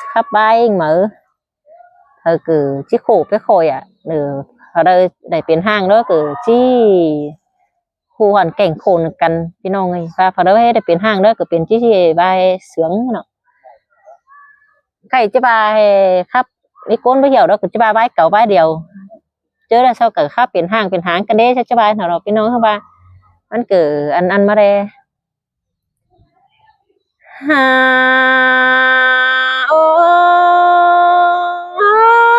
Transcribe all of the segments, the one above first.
khắp bay mở thời cứ chiếc khổ cái khôi à nửa ở đây để biến hàng đó cứ chi khu hoàn cảnh khôn cầnพี่น้องơi và phải đó để biến hàng đó cứ biến chi bài sướng nó cái chứ bài khắp đi côn bây giờ đó cứ chứ bài cậu bài điều chứ là sao cả khắp biến hàng cái đấy chứ bài nào đóพี่น้องkhông ba anh cứ ăn mà đây ha ô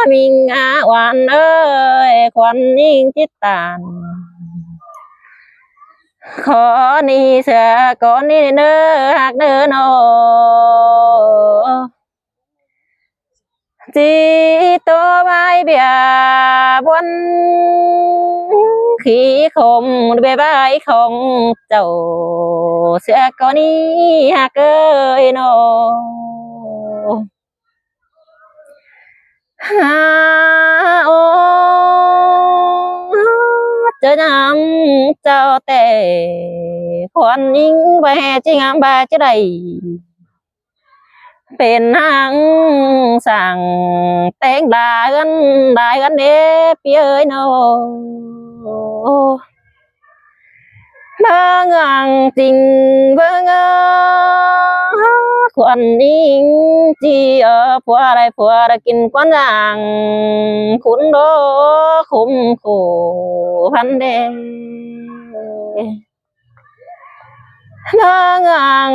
mình oan ơi quan ninh chít tàn khó ni sợ có ni nơ hạc nơ nô chỉ tô bài bìa buồn khí không bề bài không chầu sẽ có ni hạc ơi nô ha ô chơi nhắm chào tệ khoan những bài chỉ ngắm bài chứ đầyเป็นหางสั่งแต่งได้กันเด้พี่เอ้ยโนบางจริงบางคนนิ่งจีผัวอะไรกินกวนย่างคุณโดคุ้มขู่พันเดบาง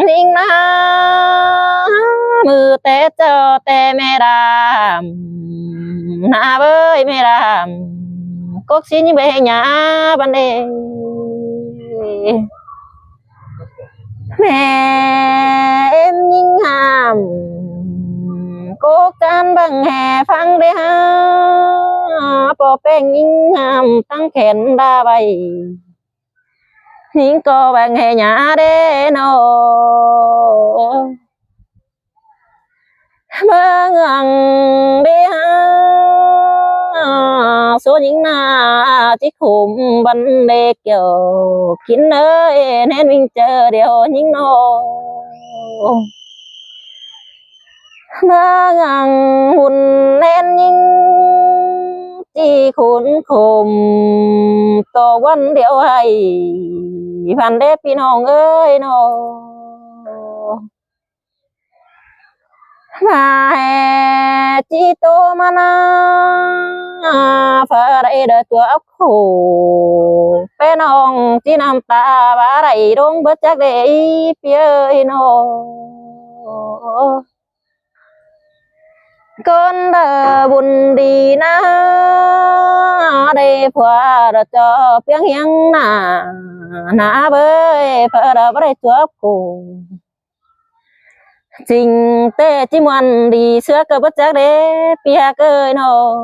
นิ่งนะมือแต่เจ้าแต่แม่ดำนาเบ้ยแม่ดำกกสิญเบญาบันเดแม่เอ็มยิ่งหามกกกันบังแห่ฟังได้ฮะปอแป้งยิ่งหามตั้งแขนดาใบยิ่งก็บังแห่หยาเด้โนbăng đi số những chiếc khủng bắn đê kiểu kín nơi nên mình chờ điều những nô băng hùn nên những chi khốn khủng tổ quân điều hay phản đế phi nông ơi nô mà chỉ tô mà na phải đây đợi tua ốc khổ bên ông chỉ nằm ta bá đầy đông bớt chắc để phía nó con đờ buồn đi na đây phá đợt cho tiếng hiang na bơi phải đợi bá đầy tua ốc khổ trình tê chỉ muốn đi xưa cơ bất giác đấy pia cơ nó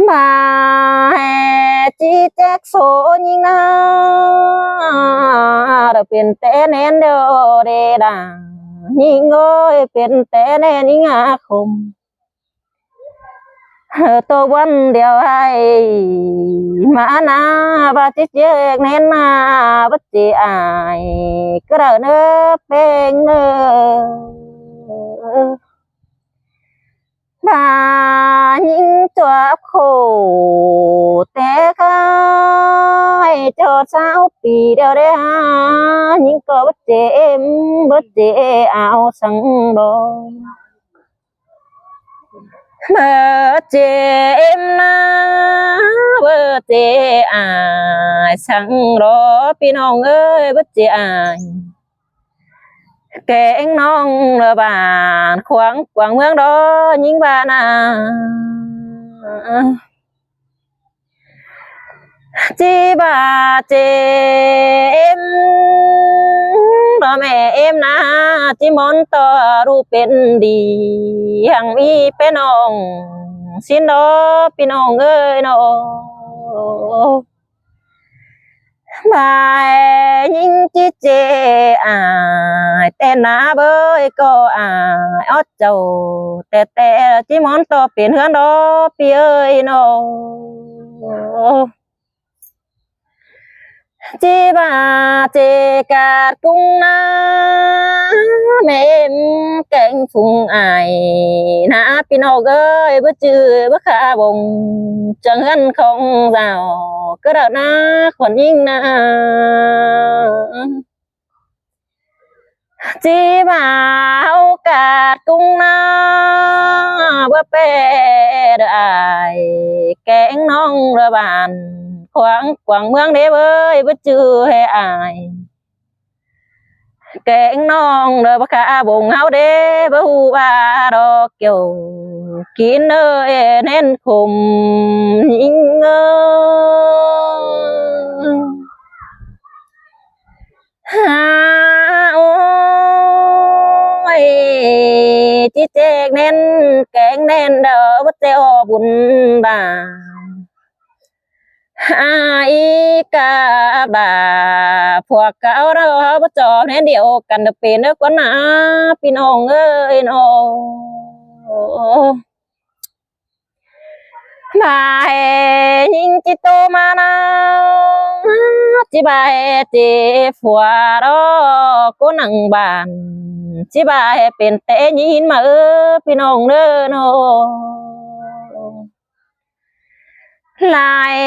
mà chỉ chắc số nhưng na được tiền tệ nên đâu để đà nhưng ơi tiền tệ nên nhưng không tôi vẫn điều hay mà na và chiếc chiếc nên bất chỉ ai cứ đợi nữa bên nữa và những chuột khổ té khai cho sao vì điều đấy những có bất chỉ áo sáng đôi bơ chê em na bơ chê sang đó pin hồng ơi bơ chê kẹn non là bàn khoáng quảng mương đó những bạn chi bà chê em đó mẹ em na chỉ món to ru bên đi hàng mi bên ông xin đó bên ông ơi nó bài những chiếc chê tên ná bơi có ót dầu tè tè chỉ món to biển hướng đó pi ơi nó chi bà chê cà cung na งฟุงอายนะพี่น้องเอ้ยบ่จื้อบ่ขาบงจังหันของเราก็ดานะคนยิ่งนะจีมาโอกาสกุ้งนาบ่เป็ดอายแกงน้องระบานขวางกวางเมืองเด้เอ้ยบ่จื้อให้อายแกงน้องเด้อบ่ขาบงเฮาเด้บ่ฮู้ว่าดอกเกี่ยวกินเอ้ยเน้นคุมยิงเอ้ยหาโอ้ยจิเจกเน้นแกงเน้นเด้อบ่เจ้าบุญบาอีกาบาพวกเก่าเราบ่จอแน่เดียวกันเด้อเป็นเด้อก่อนนะพี่น้องเอ้ยน้องบายยิงจิโตมานาจิบายจิฟัวรอกูนังบานจิบายเป็นเตยินมาพี่น้องเด้อน้องลาย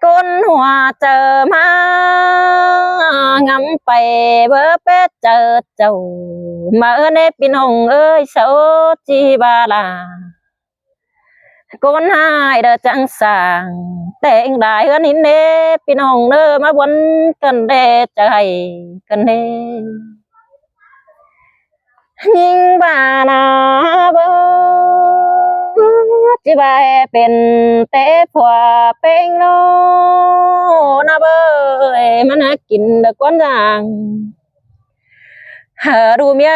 ก้นหัวเจอมางำไปเบอเป็ดเจอเจ้ามาเนพี่น้องเอ้ยเสาจีบาลาก้นหายเด้อจังสางแต่งได้เฮือนหินเด้พี่น้องเด้อมาวนกันเด้ใจกันเด้ยิงบานาเบอจิบายเป็นเตะผัวเป็นโนนะเบยมันหากินเด็กก้อนจางหาดูเมีย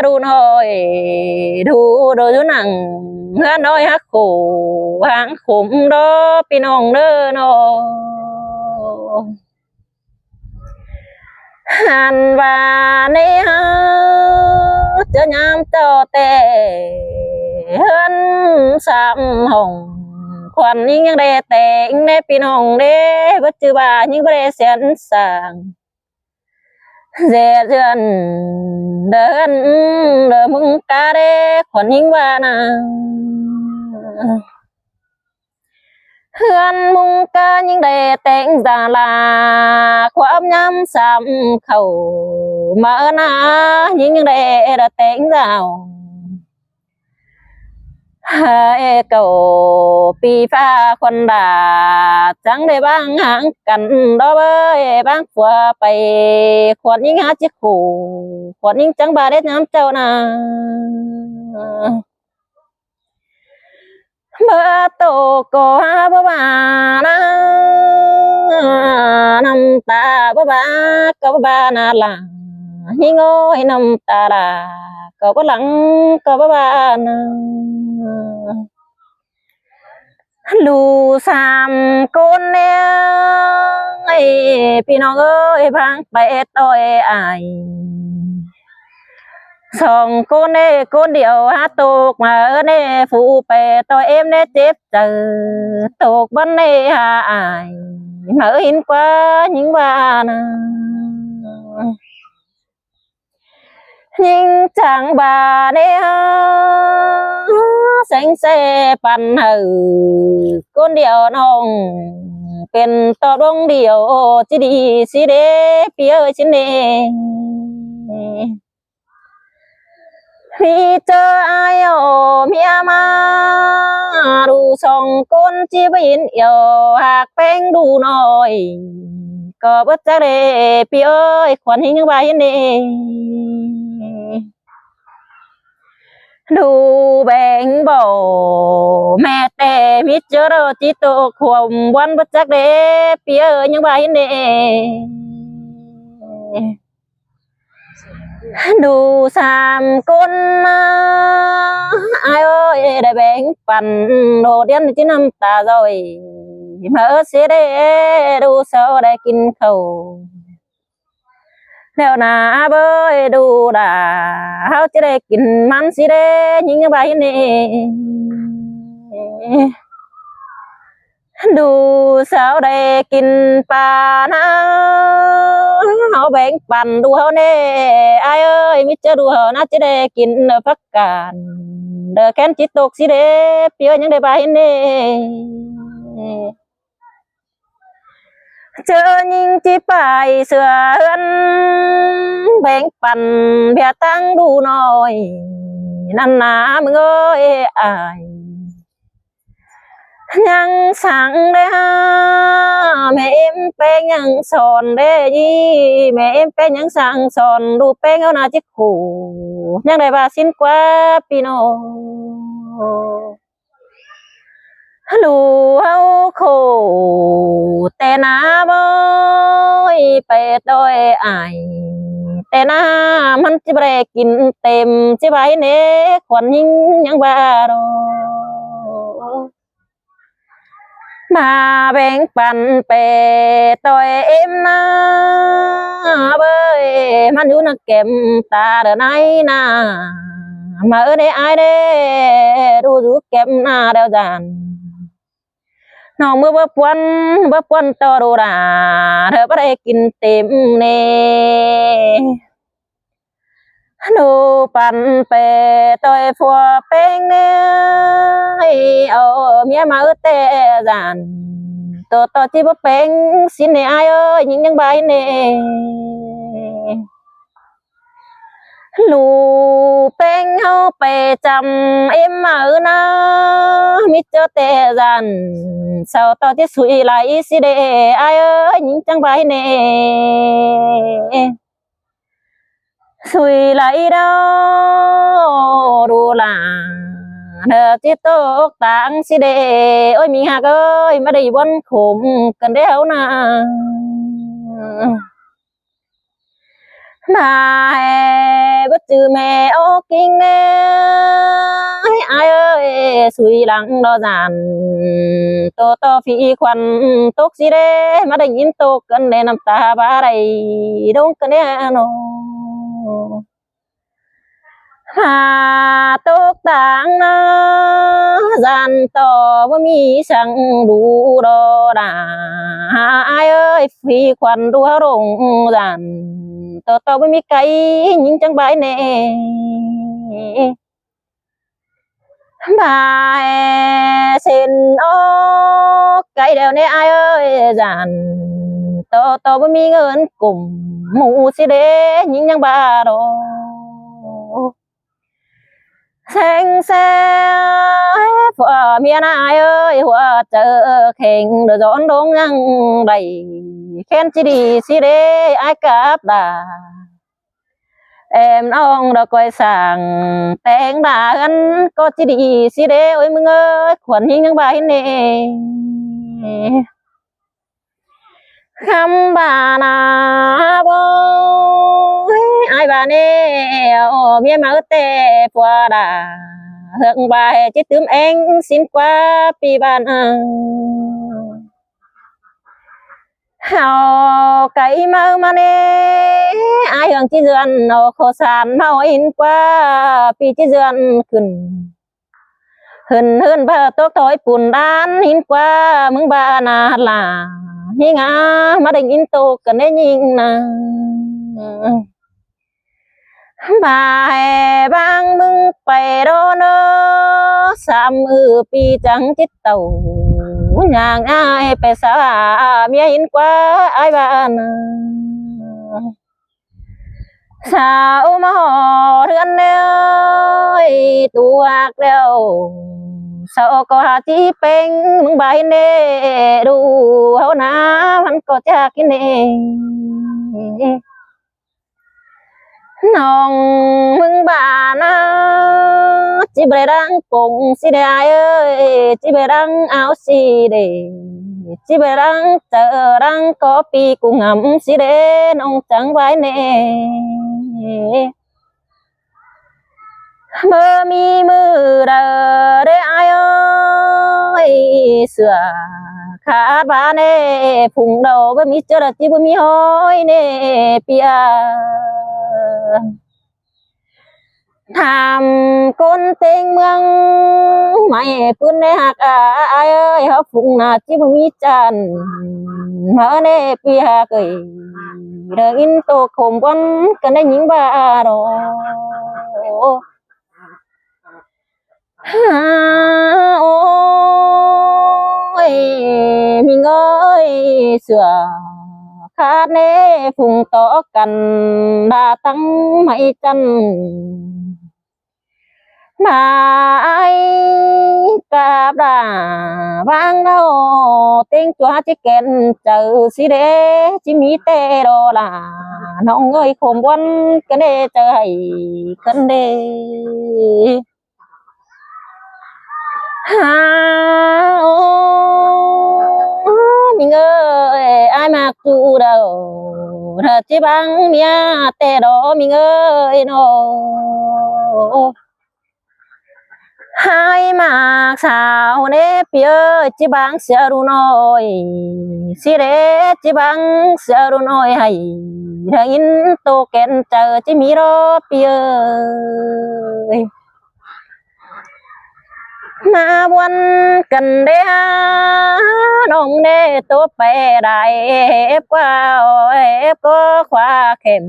ดูน้อยดูโดยดูหนังเมื่อน้อยฮักขู่หางขุมดอพี่น้องเด้อโนหันว่าในฮะเจอยามเจ้าแต่เฮินสามห้องควันยิ่งยังได้แต่งได้พี่น้องเด้บ่จือว่ายิ่งบ่ได้เสียนสร้างเสียเดือนเดินเด้อมึงกะเด้ควันยิ่งว่านะเฮือนมุงกะยิ่งได้แต่งศาลาความยามซ้ำเข้ามานะยิ่งยังได้แต่งดาวเก่าปีฟ้าคนด่าจังได้บ้างห่างกันดอเบ้ยบ้างผัวไปขวดยิ่งหาจิขู่ขวดยิ่งจังบาเด็ดน้ำเจ้านาเบอโตก็หาบ่บานะน้ำตาบ่บาก็บ่บานาหลังยิ่งโง่ให้น้ำตาลาก็บ่หลังก็บ่บานะลูสามคนเนี่ยพี่น้องเอ้ยพังไปต่อยอายสองคนเน่คนเดียวหาตกมาเน่ฟูไปต่อเอ็มเน่เจ็บเจอตกบ้านเน่หาอายมาเห็นกว่ายิ่งว่านะยิ่งจังบาเน่แสงเสปันคนเดียวน้องเป็นต่อดวงเดียวจีดีสิเดพี่เอ้ยชินเนพี่เจออายเมียมาดูสองคนจีบยินเอียวหากแป้งดูหน่อยก็บ่จักเดพี่เอ้ยขวัญหิ้งใบเนดูแบ่งบ่แม่แต่มิเจอเราจิโตควมวันบ่จักเดพี่เอ้ยยังใบเนดูสามคนอายเอ้ยได้แบ่งปันโดดเดียนที่น้ำตาจอยมาเสียได้ดูเสาได้กินข้าวแล้วนาเบยดูด่าเขาจะได้กินมันสิเด้ยิงใบนี่ดูสาวได้กินปลานะเขาแบ่งปันดูเขาเน่ไอ้เอ้ย มิจะดูน่าจะได้กินพักการเด้อแค้นจิตตกสิเด้เปียวยังได้บายเน่เจอยิงจีไปเสือเอินแบ่งปันเพียตั้งดูหน่อยนั่นนามึงเอ้ยอายยังสั่งได้ฮะแม่เอ็มเป็นยังสอนได้ยี่แม่เอ็มเป็นยังสั่งสอนดูเป็นเอาหน้าจิกขู่ยังได้บาสินกว่าพี่น้องลูเอาโคแต่นาบอยไปต้อยอายแต่นามันจะเบรกินเต็มจะไปเน่ขวัญยิ่งยังบาโรมาแบ่งปันเปต่อยเอ็มนาเบยมันอยู่นักเก็บตาเดินไหนนามาเด้ไอเด้ดูดูเก็บหน้าเดียวกันน้องเมื่อบ่ปวนต่อดูราเธอไม่ได้กินเต็มเน่ดูปันเปต่อยฟัวเป็นเน่เอาเมียมาเตะจันต่อที่บ่เป็นสิเน่ไอเอ้ยยิ่งยังใบเน่ลูเป็นเฮาไปจำเอ็มมานะมิเจอแต่จันเศร้าต่อที่สุยไหลสิเดไอเอ้ยยิ่งจังใบเน่สุยไหลดอดูหลาเธอที่ตกต่างสิเดโอ้ยมีหักเอ้ยไม่ได้วนขมกันเดียวนะมาก็จือแม่โอ้กิ้งเน่ไอเอ้ยสุยหลังดอจันต่อฝีควันตกสิเดมาได้ยินตกกันในน้ำตาบาไรดงกันเน่นอหาตกต่างนะจันต่อว่ามีสังดูรอดาไอเอ้ยฝีควันดูหรงจันต่อไม่มีไก่ยิงจังใบเน่บายเส้นโอ้ไก่เดียวเน่ไอเอ้ยจันต่อไม่มีเงินกลุ่มหมูสิเดยิงยังบาโรแสงแสผัวเมียนายเอ้ยหัวเจอเข่งเดือดร้อนดงยังใดแค้นจีดีสิเดไอกับดาเอ็มน้องเราคอยสั่งแต่งด่ากันก็จีดีสิเดโอ้ยมึงเอ้ยขวัญยิงยังใบเน่คำบานาบอยไอบาเน่โอ้เมียมาเตะปัวดาเฮืองใบจิตตืมเองสินกว่าปีบานเฮาไก่มาเน่ไอเฮืองจีเดือนโอโคสานเมาอินกว่าปีจีเดือนขึ้นเบอร์ตกถอยปุ่นด้านหินกว่ามึงบานาลาฮิงามาได้ยินตกกันได้ยิงนะบายบางมึงไปโดนสามมือปีจังจิตเต่าอย่างอายไปสาเมียหินกว่าไอ้บ้านสาวมาหอเรือนเนยตัวเดียวสาวก็หาจีเป็นมึงใบเน่ดูเขานะมันก็จะกินเองน้องมึงบ้านะจีบรังปงสิได้เอ้ยจีบรังเอาสิเดจีบรังเจอรังก็ปีกูงำสิเดน้องจังไว้เน่เมื่อมีมือเดอได้ไอเอ้ยเสือขาดบ้าเน่พุงเราไม่มีเจอจีบมีห้อยเน่เปียทำคนเต็งเมืองไม่ปืนในหักอายเอ้ยเขาฟุงนาจีบมีจันมาเน่เปียเกย đời in tô khom quấn cái này những ba đồ ôi mình ơi sửa khát nê phùng tỏ cần đa tăng mấy chân mà ai cà đà vang đâu tiếng chua chỉ kèn chờ xí đế chỉ mi tê đồ là nông ơi khom quấn cái đê chờ hay cân đê ô mình ơi ai mặc dù đâu thật chỉ bằng mía tê đó mình ơi nó hai mặc sao nè phía chỉ bằng sữa ru nói xí đế chỉ bằng sữa ru nói hay đời in tô kén chờ chỉ mi đó phía mà buồn cần đế nông đế tốt bè đại ép qua ép có khoa kèm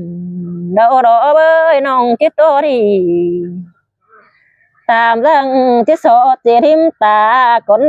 đâu đó với nông chứ tôi đi tạm rằng chứ số chỉ thêm ta còn